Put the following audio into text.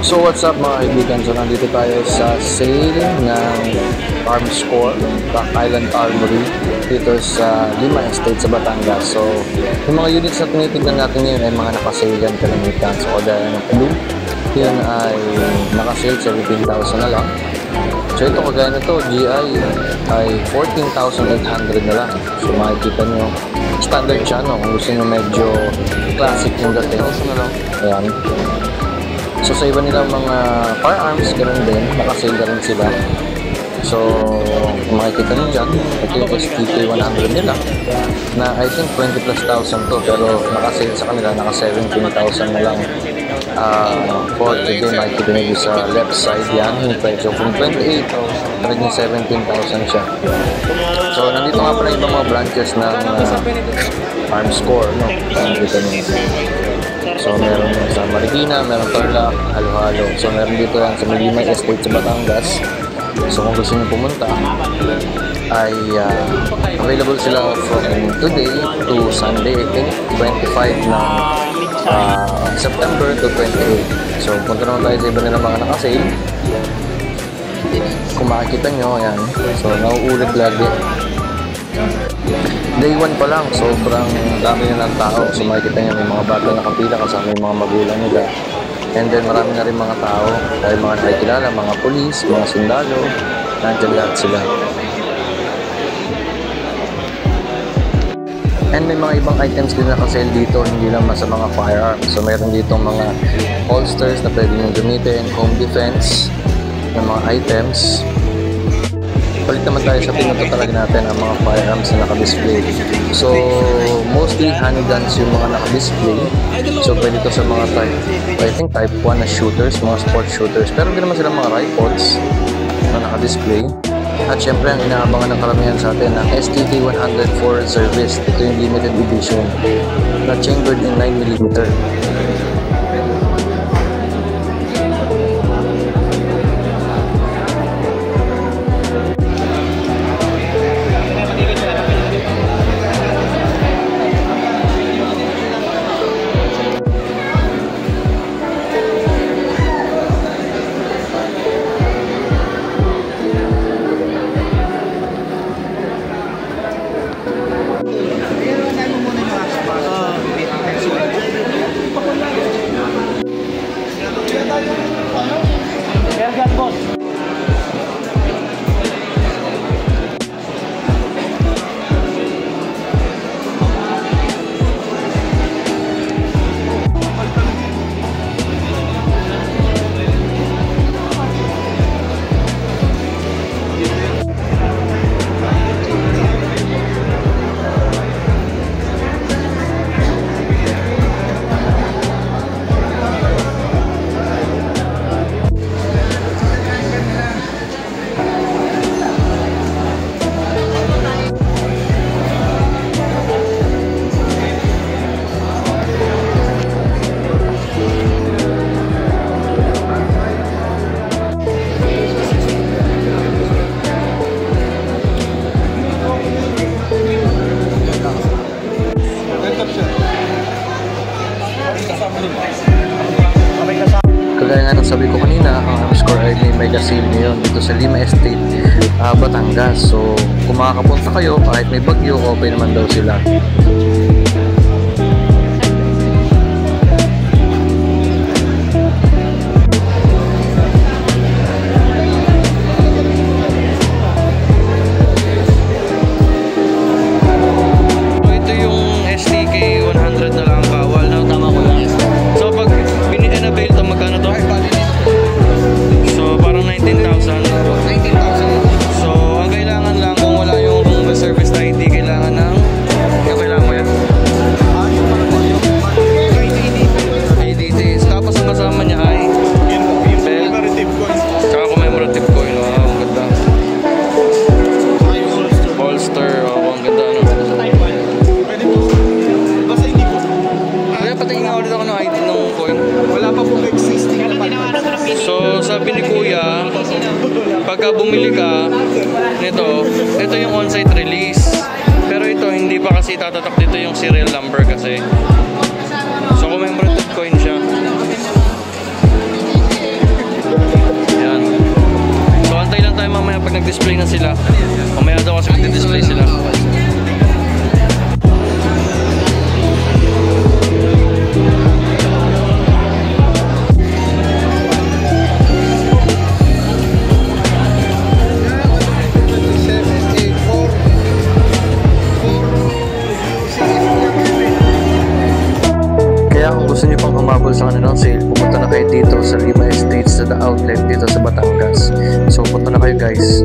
So what's up mga kaibigan, so nandito tayo sa sale ng Armscore Rock Island Armory dito sa Lima Estate sa Batangas. So yung mga units na tinitignan natin ngayon ay mga nakasale yan kalimitan. So kagaya ng blue, yun ay nakasale 17,000 na lang. So ito kagaya na ito, GI ay 14,800 na lang. So makikita nyo, standard siya no, kung gusto nyo medyo classic yung dating. Ayan. So sa iba nilang mga firearms, ganoon din, nakasale na rin sila. So kung makikita nyo dyan, ito yung STK 100 nila na I think 20 plus thousand to, pero nakasale sa kanila, naka 17,000 na lang. For the game, makikita nyo sa left side yan, yung presyo kung 28, naging 17,000 siya. So nandito nga pala yung mga branches ng Armscore, no? Nakikita nyo. So meron sa Marikina, meron Tarlac, halo-halo. So meron dito yan sa Lima Estate sa Batangas. So kung gusto nyo pumunta, ay available sila from today to Sunday, I think 25 na September to 28. So punta naman tayo sa iba nilang mga nakasale. Kung makikita nyo, ayan. So nauulit lagi. Day 1 pa lang, sobrang dami na ng tao. So makikita nyo may mga bata nakapila kasama yung mga magulang nila. And then marami na rin mga tao, dahil mga nakikilala, mga polis, mga sundalo, nandiyan lahat sila. And may mga ibang items din nakasale dito, hindi lang sa mga firearms. So meron dito mga holsters na pwede nyo gamitin, home defense, ng mga items. Palit naman tayo sa pinunta talaga natin ang mga firearms na naka-display. So, mostly handguns yung mga naka-display. So, pwede ito sa mga I think type 1 na shooters, mga sport shooters. Pero hindi naman sila mga rifles na naka-display. At syempre, ang inaabangan ng karamihan sa atin ang STK 100 for service. Ito yung limited edition na chambered in 9mm. Kagaya nga ng sabi ko kanina, ang Armscore ay may mega sale ngayon dito sa Lima Estate, Batangas. So kung makakapunta kayo, kahit may bagyo, open naman daw sila. Service na hindi kailangan ng kailangan mo yan. kuya, pagka bumili ka nito, ito yung on-site release. Pero ito, hindi pa kasi tatatak dito yung serial number kasi. So, commemorative coin siya. Ayan. So, antay lang tayo mamaya pag nag-display na sila. Mamaya daw kasi mag-display sila. Kaya kung gusto niyo pang humabol sa kanilang sale, pumunta na kayo dito sa Lima Estates sa The Outlet dito sa Batangas. So punta na kayo guys.